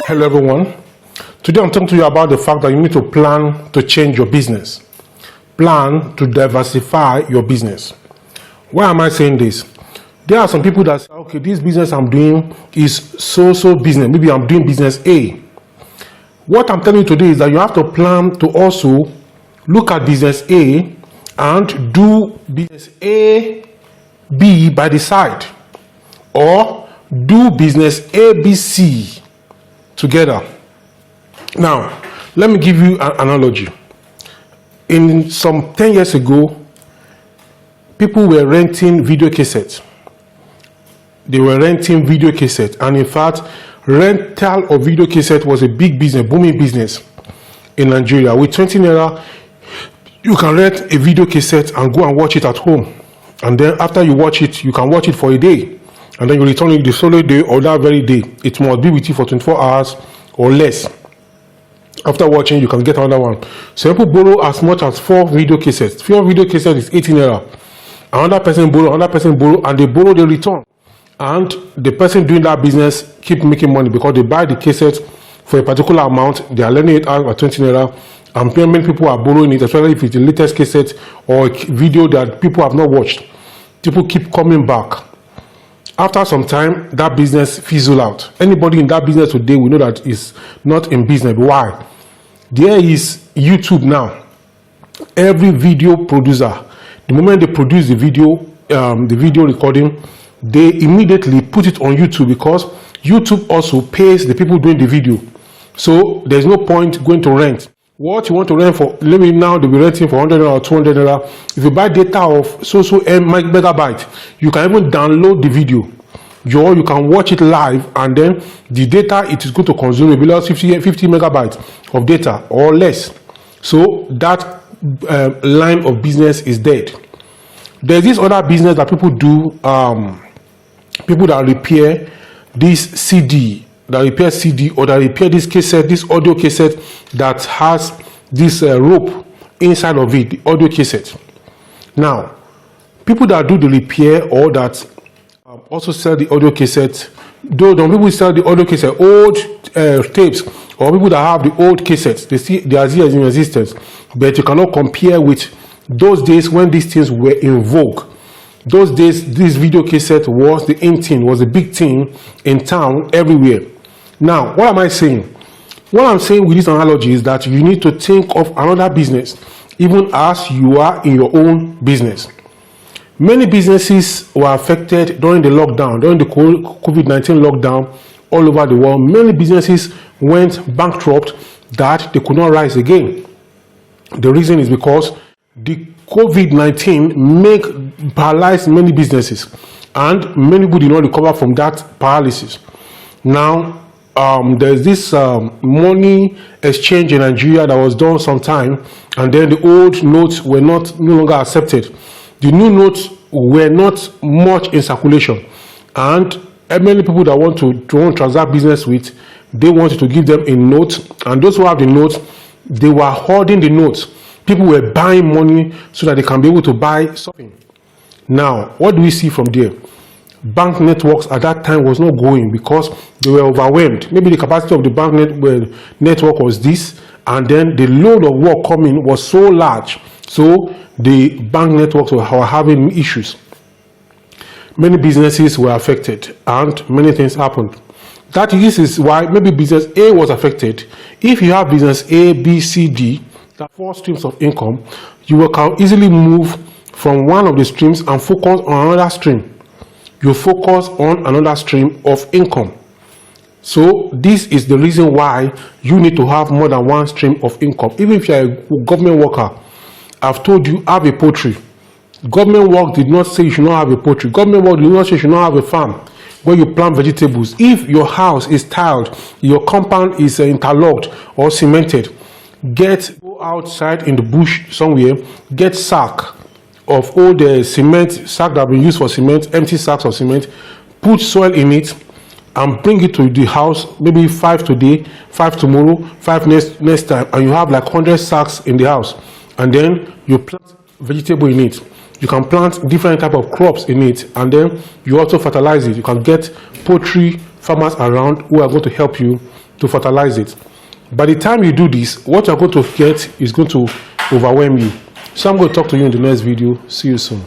Hello everyone. Today I'm talking to you about the fact that you need to plan to change your business. Plan to diversify your business. Why am I saying this? There are some people that say, okay, this business I'm doing is so business. Maybe I'm doing business A. What I'm telling you today is that you have to plan to also look at business A and do business A, B by the side, or do business A, B, C together. Now, let me give you an analogy. In some 10 years ago, people were renting video cassettes. They were renting video cassettes, and in fact, rental of video cassette was a big business, booming business in Nigeria. With 20 naira, you can rent a video cassette and go and watch it at home. And then after you watch it, you can watch it for a day. And then you return it the solo day or that very day. It must be with you for 24 hours or less. After watching, you can get another one. So people borrow as much as 4 video cassettes. 4 video cassettes is 18 naira. Another person borrow, and they borrow, they return. And the person doing that business keep making money because they buy the cassette for a particular amount. They are lending it out at 20 naira. And many people are borrowing it, especially if it's the latest cassette or a video that people have not watched. People keep coming back. After some time, that business fizzles out. Anybody in that business today will know that is not in business. Why? There is YouTube now. Every video producer, the moment they produce the video recording, they immediately put it on YouTube because YouTube also pays the people doing the video. So there's no point going to rent. What you want to rent for, let me now, they'll be renting for 100 or 200 naira. If you buy data of megabyte, you can even download the video. Or you can watch it live, and then the data it is going to consume will be like 50 megabytes of data or less. So that line of business is dead. There's this other business that people do, people that repair this CD, or that repair this cassette, this audio cassette that has this rope inside of it, the audio cassette. Now, people that do the repair or that also sell the audio cassette, though some people sell the audio cassette, old tapes, or people that have the old cassettes, they are still in existence, but you cannot compare with those days when these things were in vogue. Those days, this video cassette was the in thing, was a big thing in town everywhere. Now, what am I saying? What I'm saying with this analogy is that you need to think of another business, even as you are in your own business. Many businesses were affected during the lockdown, during the COVID-19 lockdown all over the world. Many businesses went bankrupt that they could not rise again. The reason is because the COVID-19 paralyzed many businesses, and many people did not recover from that paralysis. Now, there's this money exchange in Nigeria that was done sometime, and then the old notes were no longer accepted. The new notes were not much in circulation, and many people that want to transact business with, they wanted to give them a note, and those who have the notes, they were hoarding the notes. People were buying money so that they can be able to buy something. Now, what do we see from there? Bank networks at that time was not going because they were overwhelmed. Maybe the capacity of the bank network was this, and then the load of work coming was so large, so the bank networks were having issues. Many businesses were affected, and many things happened. That is why maybe business A was affected. If you have business A, B, C, D, the 4 streams of income, you can easily move from one of the streams and focus on another stream. You focus on another stream of income. So this is the reason why you need to have more than one stream of income. Even if you are a government worker, I've told you, have a poultry. Government work did not say you should not have a poultry. Government work did not say you should not have a farm where you plant vegetables. If your house is tiled, your compound is interlocked or cemented, go outside in the bush somewhere, get sack of all the cement, sack that have been used for cement, empty sacks of cement, put soil in it, and bring it to the house, maybe 5 today, 5 tomorrow, 5 next time, and you have like 100 sacks in the house. And then you plant vegetable in it. You can plant different type of crops in it, and then you also fertilize it. You can get poultry farmers around who are going to help you to fertilize it. By the time you do this, what you're going to get is going to overwhelm you. So I'm going to talk to you in the next video. See you soon.